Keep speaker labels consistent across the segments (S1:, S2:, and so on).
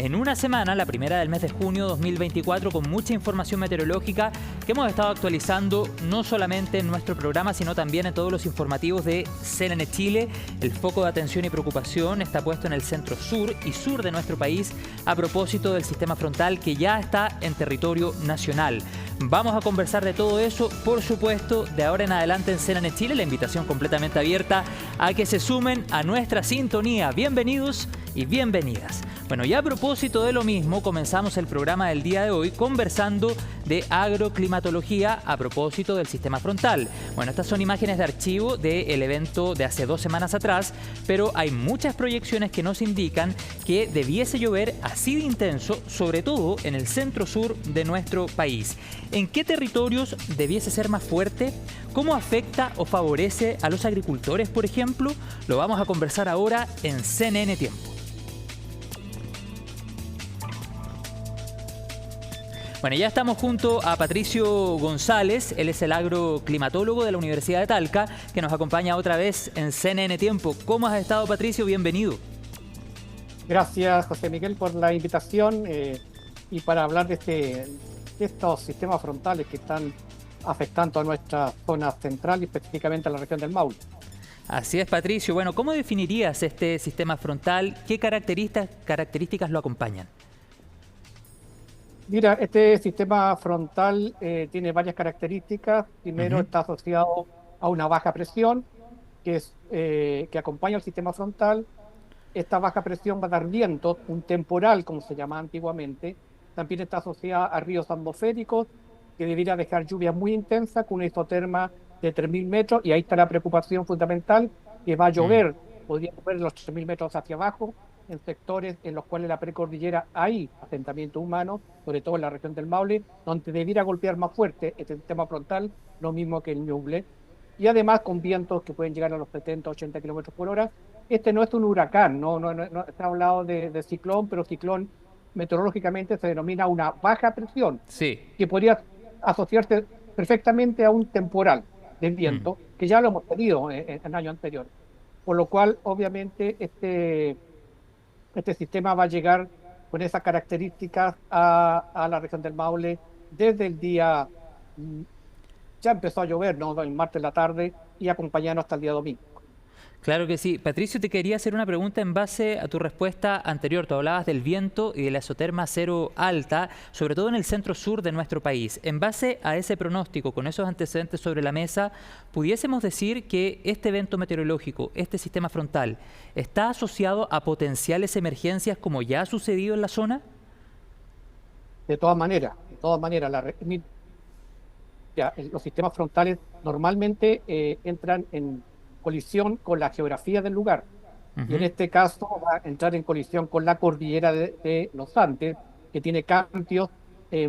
S1: en una semana, la primera del mes de junio 2024, con mucha información meteorológica que hemos estado actualizando no solamente en nuestro programa, sino también en todos los informativos de CNN Chile. El foco de atención y preocupación está puesto en el centro sur y sur de nuestro país a propósito del sistema frontal que ya está en territorio nacional. Vamos a conversar de todo eso, por supuesto, de ahora en adelante en CNN Chile. La invitación completamente abierta a que se sumen a nuestra sintonía. Bienvenidos y bienvenidas. Bueno, ya a propósito de lo mismo, comenzamos el programa del día de hoy conversando de agroclimatología a propósito del sistema frontal. Bueno, estas son imágenes de archivo del evento de hace 2 semanas atrás, pero hay muchas proyecciones que nos indican que debiese llover así de intenso, sobre todo en el centro sur de nuestro país. ¿En qué territorios debiese ser más fuerte? ¿Cómo afecta o favorece a los agricultores, por ejemplo? Lo vamos a conversar ahora en CNN Tiempo. Bueno, ya estamos junto a Patricio González, él es el agroclimatólogo de la Universidad de Talca, que nos acompaña otra vez en CNN Tiempo. ¿Cómo has estado, Patricio? Bienvenido.
S2: Gracias, José Miguel, por la invitación y para hablar de estos sistemas frontales que están afectando a nuestra zona central y específicamente a la región del Maule.
S1: Así es, Patricio. Bueno, ¿cómo definirías este sistema frontal? ¿Qué características lo acompañan?
S2: Mira, este sistema frontal tiene varias características. Primero, está asociado a una baja presión que acompaña al sistema frontal. Esta baja presión va a dar vientos, un temporal, como se llamaba antiguamente. También está asociada a ríos atmosféricos, que debería dejar lluvia muy intensa con una isoterma de 3.000 metros. Y ahí está la preocupación fundamental, que va a llover, podría llover los 3.000 metros hacia abajo, en sectores en los cuales la precordillera hay asentamiento humano, sobre todo en la región del Maule, donde debiera golpear más fuerte este sistema frontal, lo mismo que el Ñuble, y además con vientos que pueden llegar a los 70, 80 kilómetros por hora. Este no es un huracán, no está hablado de ciclón, pero ciclón meteorológicamente se denomina una baja presión,
S1: Sí.
S2: que podría asociarse perfectamente a un temporal de viento, que ya lo hemos tenido en años anteriores. Por lo cual, obviamente, este sistema va a llegar con esas características a la región del Maule desde el día, ya empezó a llover, ¿no? El martes en la tarde y acompañarnos hasta el día domingo.
S1: Claro que sí. Patricio, te quería hacer una pregunta en base a tu respuesta anterior. Tú hablabas del viento y de la isoterma cero alta, sobre todo en el centro sur de nuestro país. En base a ese pronóstico, con esos antecedentes sobre la mesa, ¿pudiésemos decir que este evento meteorológico, este sistema frontal, está asociado a potenciales emergencias como ya ha sucedido en la zona?
S2: De todas maneras, los sistemas frontales normalmente entran en colisión con la geografía del lugar. Y en este caso va a entrar en colisión con la cordillera de los Andes, que tiene cambios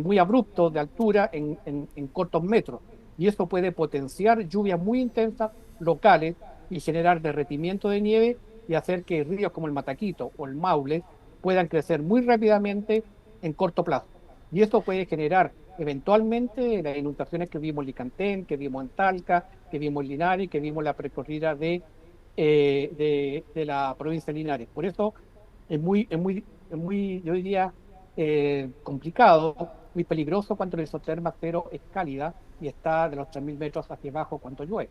S2: muy abruptos de altura en cortos metros. Y eso puede potenciar lluvias muy intensas locales y generar derretimiento de nieve y hacer que ríos como el Mataquito o el Maule puedan crecer muy rápidamente en corto plazo. Y esto puede generar eventualmente las inundaciones que vimos en Licantén, que vimos en Talca, que vimos en Linares, que vimos en la precorrida de la provincia de Linares. Por eso es muy yo diría, complicado, muy peligroso cuando la isoterma cero es cálida y está de los 3.000 metros hacia abajo cuando llueve.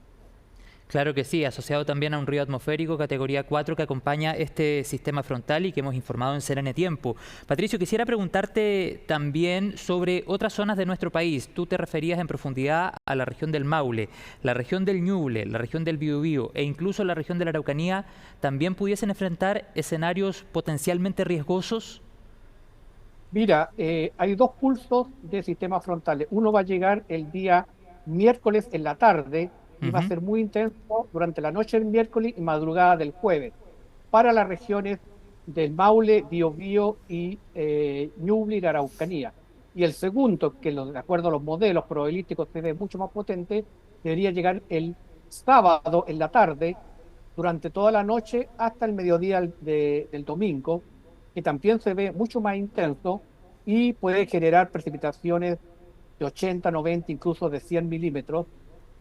S1: Claro que sí, asociado también a un río atmosférico categoría 4 que acompaña este sistema frontal y que hemos informado en CNN Tiempo. Patricio, quisiera preguntarte también sobre otras zonas de nuestro país. Tú te referías en profundidad a la región del Maule, la región del Ñuble, la región del Biobío e incluso la región de la Araucanía. ¿También pudiesen enfrentar escenarios potencialmente riesgosos?
S2: Mira, hay 2 pulsos de sistemas frontales. Uno va a llegar el día miércoles en la tarde y va a ser muy intenso durante la noche del miércoles y madrugada del jueves para las regiones del Maule, Biobío y Ñuble y la Araucanía. Y el segundo, que de acuerdo a los modelos probabilísticos se ve mucho más potente, debería llegar el sábado en la tarde, durante toda la noche hasta el mediodía del domingo, que también se ve mucho más intenso y puede generar precipitaciones de 80, 90, incluso de 100 milímetros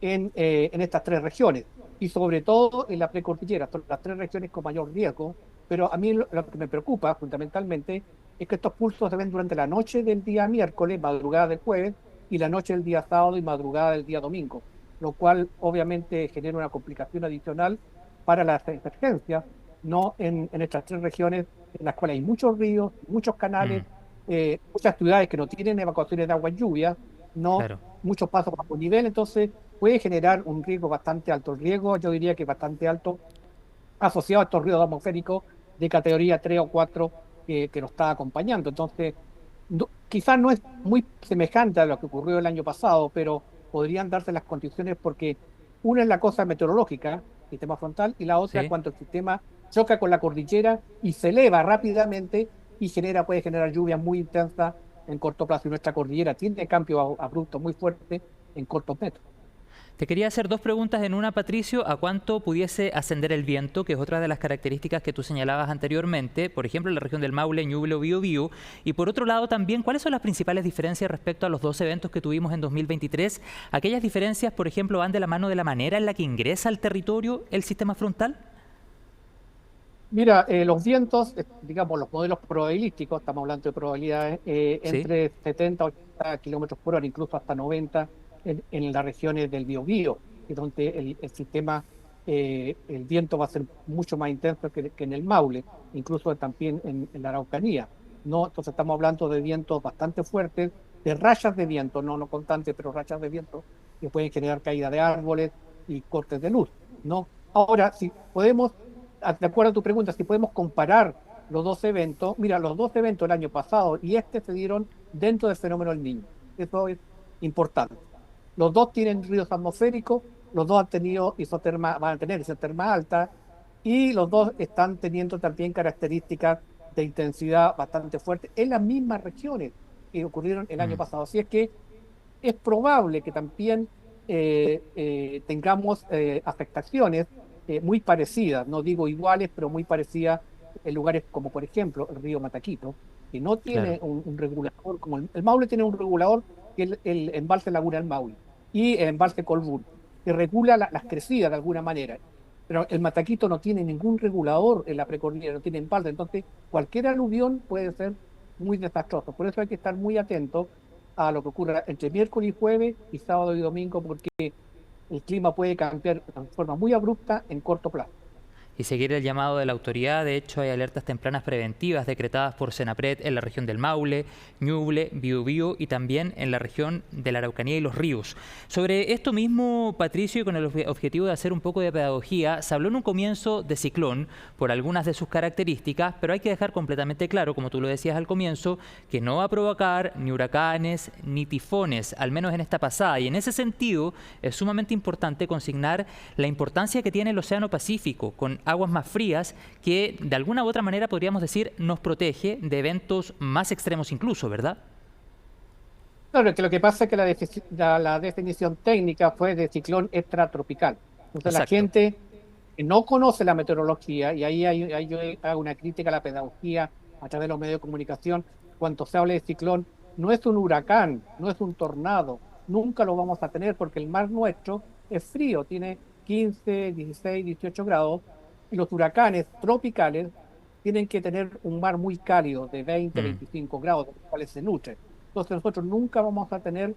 S2: en estas 3 regiones. Y sobre todo en la precordillera, son las 3 regiones con mayor riesgo, pero a mí lo que me preocupa fundamentalmente es que estos pulsos se ven durante la noche del día miércoles, madrugada del jueves, y la noche del día sábado y madrugada del día domingo, lo cual obviamente genera una complicación adicional para las emergencias, no en estas tres regiones en las cuales hay muchos ríos, muchos canales,
S1: Mm,
S2: muchas ciudades que no tienen evacuaciones de agua en lluvia, no
S1: claro.
S2: muchos pasos bajo nivel, entonces puede generar un riesgo bastante alto. El riesgo, yo diría que bastante alto, asociado a estos ríos atmosféricos de categoría 3 o 4 que nos está acompañando. Entonces, quizás no es muy semejante a lo que ocurrió el año pasado, pero podrían darse las condiciones porque una es la cosa meteorológica, sistema frontal, y la otra
S1: Sí.
S2: cuando el sistema choca con la cordillera y se eleva rápidamente y puede generar lluvias muy intensas en corto plazo. Y nuestra cordillera tiene cambios abruptos muy fuertes en cortos metros.
S1: Te quería hacer dos preguntas en una, Patricio. ¿A cuánto pudiese ascender el viento, que es otra de las características que tú señalabas anteriormente? Por ejemplo, en la región del Maule, Ñuble o Biobío. Y por otro lado también, ¿cuáles son las principales diferencias respecto a los dos eventos que tuvimos en 2023? ¿Aquellas diferencias, por ejemplo, van de la mano de la manera en la que ingresa al territorio el sistema frontal?
S2: Mira, los vientos, digamos, los modelos probabilísticos, estamos hablando de probabilidades
S1: Sí.
S2: entre 70 80 kilómetros por hora, incluso hasta 90 en las regiones del Biobío, que donde el sistema, el viento va a ser mucho más intenso que en el Maule, incluso también en la Araucanía, ¿no? Entonces estamos hablando de vientos bastante fuertes, de rachas de viento, no constantes, pero rachas de viento que pueden generar caída de árboles y cortes de luz, ¿no? Ahora, si podemos de acuerdo a tu pregunta, si podemos comparar los dos eventos, mira, los dos eventos el año pasado y este se dieron dentro del fenómeno del Niño. Eso es importante. Los dos tienen ríos atmosféricos, los dos han tenido isoterma, van a tener isoterma alta y los dos están teniendo también características de intensidad bastante fuerte en las mismas regiones que ocurrieron el año
S1: Mm.
S2: pasado. Así es que es probable que también tengamos afectaciones muy parecidas, no digo iguales, pero muy parecidas en lugares como, por ejemplo, el río Mataquito, que no tiene
S1: Claro.
S2: un regulador, como el Maule tiene un regulador, que es el embalse Laguna del Maule, y el embalse Colbún, que regula las crecidas de alguna manera. Pero el Mataquito no tiene ningún regulador en la precordillera, no tiene embalse, entonces cualquier aluvión puede ser muy desastroso. Por eso hay que estar muy atentos a lo que ocurra entre miércoles y jueves y sábado y domingo, porque el clima puede cambiar de forma muy abrupta en corto plazo.
S1: Y seguir el llamado de la autoridad. De hecho, hay alertas tempranas preventivas decretadas por Senapred en la región del Maule, Ñuble, Biobío y también en la región de la Araucanía y los ríos. Sobre esto mismo, Patricio, y con el objetivo de hacer un poco de pedagogía, se habló en un comienzo de ciclón por algunas de sus características, pero hay que dejar completamente claro, como tú lo decías al comienzo, que no va a provocar ni huracanes ni tifones, al menos en esta pasada. Y en ese sentido, es sumamente importante consignar la importancia que tiene el Océano Pacífico, con aguas más frías, que de alguna u otra manera podríamos decir nos protege de eventos más extremos incluso, ¿verdad?
S2: Claro, que lo que pasa es que la definición técnica fue de ciclón extratropical. Entonces la
S1: Exacto.
S2: gente que no conoce la meteorología, y ahí yo hago una crítica a la pedagogía a través de los medios de comunicación, cuando se habla de ciclón, no es un huracán, no es un tornado, nunca lo vamos a tener porque el mar nuestro es frío, tiene 15, 16, 18 grados, y los huracanes tropicales tienen que tener un mar muy cálido de 20,
S1: Mm,
S2: 25 grados, de los cuales se nutren. Entonces nosotros nunca vamos a tener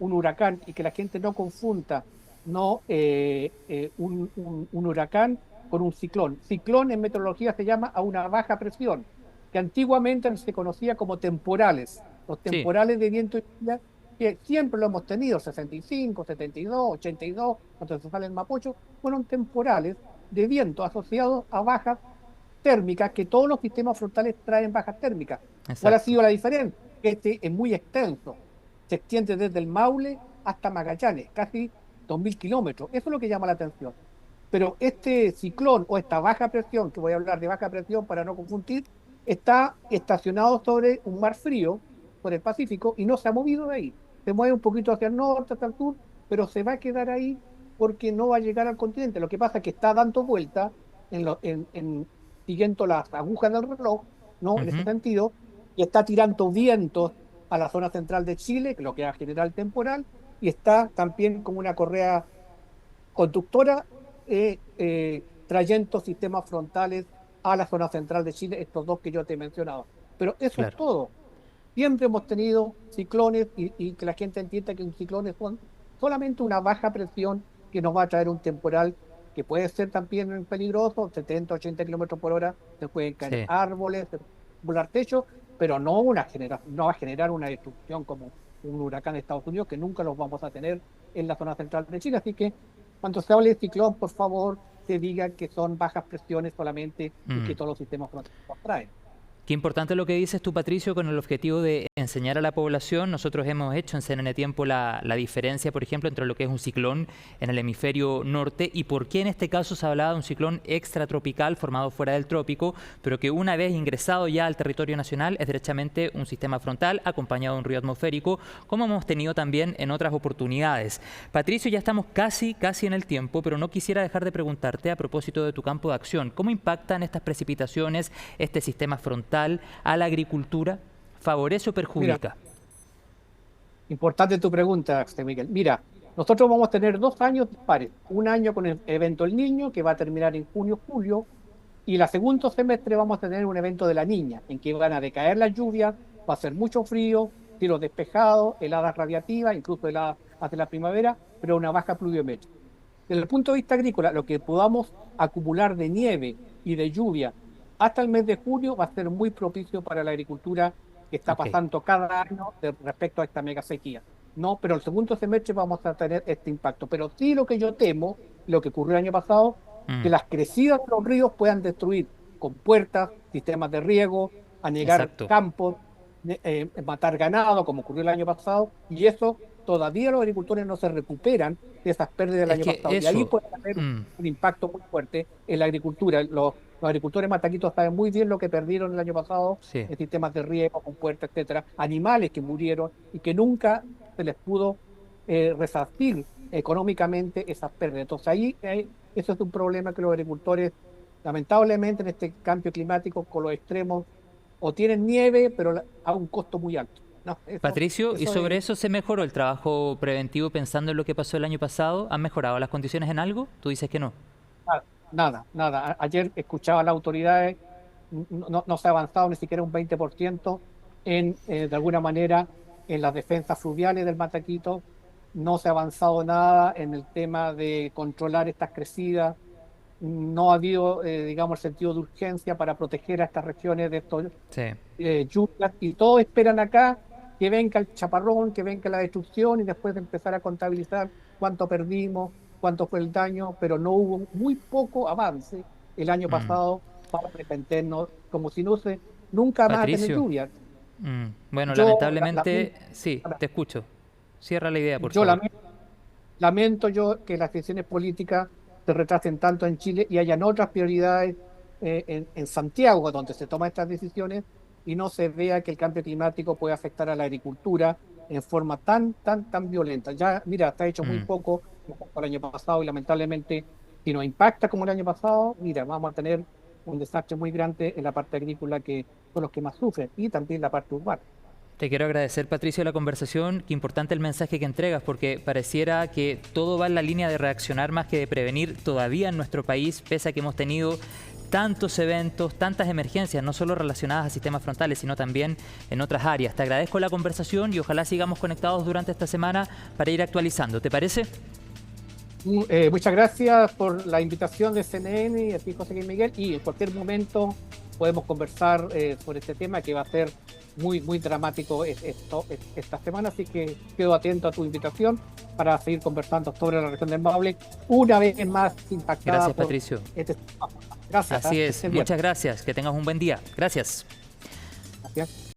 S2: un huracán y que la gente no confunda no un huracán con un ciclón. Ciclón en meteorología se llama a una baja presión, que antiguamente se conocía como temporales. Los
S1: sí,
S2: temporales de viento y lluvia, que siempre lo hemos tenido, 65, 72, 82, cuando se sale el Mapocho, fueron temporales de viento asociados a bajas térmicas, que todos los sistemas frontales traen bajas térmicas. ¿Cuál ha
S1: exacto.
S2: sido la diferencia? Este es muy extenso, se extiende desde el Maule hasta Magallanes, casi 2.000 kilómetros. Eso es lo que llama la atención. Pero este ciclón o esta baja presión, que voy a hablar de baja presión para no confundir, está estacionado sobre un mar frío, por el Pacífico, y no se ha movido de ahí. Se mueve un poquito hacia el norte, hacia el sur, pero se va a quedar ahí porque no va a llegar al continente. Lo que pasa es que está dando vuelta siguiendo las agujas del reloj, ¿no? En ese
S1: Ujú.
S2: sentido, y está tirando vientos a la zona central de Chile, que es lo que va a generar el temporal, y está también como una correa conductora trayendo sistemas frontales a la zona central de Chile, estos dos que yo te he mencionado. pero eso es
S1: Claro.
S2: todo. Siempre hemos tenido ciclones y que la gente entienda que un ciclón es solamente una baja presión que nos va a traer un temporal que puede ser también peligroso, 70, 80 kilómetros por hora, se pueden caer
S1: Sí.
S2: árboles, se puede volar techo, pero no va a generar una destrucción como un huracán de Estados Unidos, que nunca los vamos a tener en la zona central de Chile. Así que cuando se hable de ciclón, por favor, se diga que son bajas presiones solamente y que
S1: Mm.
S2: todos los sistemas frontales los traen.
S1: Qué importante lo que dices tú, Patricio, con el objetivo de enseñar a la población. Nosotros hemos hecho en CNN Tiempo la diferencia, por ejemplo, entre lo que es un ciclón en el hemisferio norte y por qué en este caso se hablaba de un ciclón extratropical formado fuera del trópico, pero que una vez ingresado ya al territorio nacional es derechamente un sistema frontal acompañado de un río atmosférico, como hemos tenido también en otras oportunidades. Patricio, ya estamos casi en el tiempo, pero no quisiera dejar de preguntarte a propósito de tu campo de acción. ¿Cómo impactan estas precipitaciones, este sistema frontal a la agricultura? ¿Favorece o
S2: Mira,
S1: perjudica?
S2: importante tu pregunta, Miguel. Mira, nosotros vamos a tener 2 años dispares. Un año con el evento El Niño, que va a terminar en junio, julio, y el segundo semestre vamos a tener un evento de la Niña, en que van a decaer las lluvias, va a ser mucho frío, cielos despejados, heladas radiativas, incluso heladas hacia la primavera, pero una baja pluviometría. Desde el punto de vista agrícola, lo que podamos acumular de nieve y de lluvia hasta el mes de junio va a ser muy propicio para la agricultura que está
S1: Ok.
S2: pasando cada año respecto a esta mega sequía. No, pero el segundo semestre vamos a tener este impacto. Pero sí lo que yo temo, lo que ocurrió el año pasado, que
S1: Mm,
S2: las crecidas de los ríos puedan destruir compuertas, sistemas de riego, anegar
S1: exacto.
S2: campos, matar ganado, como ocurrió el año pasado, y eso todavía los agricultores no se recuperan de esas pérdidas del
S1: Es
S2: año
S1: que
S2: pasado. Y ahí
S1: eso,
S2: puede haber
S1: mm,
S2: un impacto muy fuerte en la agricultura. Los agricultores mataquitos saben muy bien lo que perdieron el año pasado
S1: sí.
S2: en sistemas de riego, compuertas, etcétera, animales que murieron y que nunca se les pudo resarcir económicamente esas pérdidas. Entonces eso es un problema que los agricultores, lamentablemente en este cambio climático con los extremos, o tienen nieve, pero a un costo muy alto. No,
S1: Patricio, ¿y
S2: eso es
S1: sobre eso se mejoró el trabajo preventivo pensando en lo que pasó el año pasado? ¿Han mejorado las condiciones en algo? Tú dices que no.
S2: nada, nada, nada. Ayer escuchaba a las autoridades, no se ha avanzado ni siquiera un 20% de alguna manera, en las defensas fluviales del Mataquito. No se ha avanzado nada en el tema de controlar estas crecidas. No ha habido, digamos, sentido de urgencia para proteger a estas regiones de estos
S1: Sí.
S2: lluvias, y todos esperan acá que venga el chaparrón, que venga la destrucción y después de empezar a contabilizar cuánto perdimos, cuánto fue el daño, pero no hubo muy poco avance el año
S1: Mm.
S2: pasado para presentarnos como si nunca más a tener
S1: Patricio,
S2: lluvia.
S1: bueno,
S2: Yo,
S1: lamentablemente, sí, te escucho. Cierra la idea, por
S2: yo
S1: favor.
S2: lamento yo que las decisiones políticas se retrasen tanto en Chile y hayan otras prioridades en Santiago, donde se toman estas decisiones, y no se vea que el cambio climático puede afectar a la agricultura en forma tan violenta. Ya, mira, está hecho muy
S1: Mm.
S2: poco el año pasado y lamentablemente, si nos impacta como el año pasado, mira, vamos a tener un desastre muy grande en la parte agrícola, que son los que más sufren, y también la parte urbana.
S1: Te quiero agradecer, Patricio, la conversación. Qué importante el mensaje que entregas, porque pareciera que todo va en la línea de reaccionar más que de prevenir todavía en nuestro país, pese a que hemos tenido tantos eventos, tantas emergencias, no solo relacionadas a sistemas frontales, sino también en otras áreas. Te agradezco la conversación y ojalá sigamos conectados durante esta semana para ir actualizando. ¿Te parece?
S2: Muchas gracias por la invitación de CNN y a ti, José Miguel, y en cualquier momento podemos conversar sobre este tema, que va a ser muy dramático esta semana, así que quedo atento a tu invitación para seguir conversando sobre la región del Maule, una vez más impactada
S1: Gracias,
S2: por
S1: Patricio.
S2: este. Gracias.
S1: Así
S2: Que
S1: es.
S2: estés bien.
S1: Muchas gracias. Que tengas un buen día. Gracias.
S2: Gracias.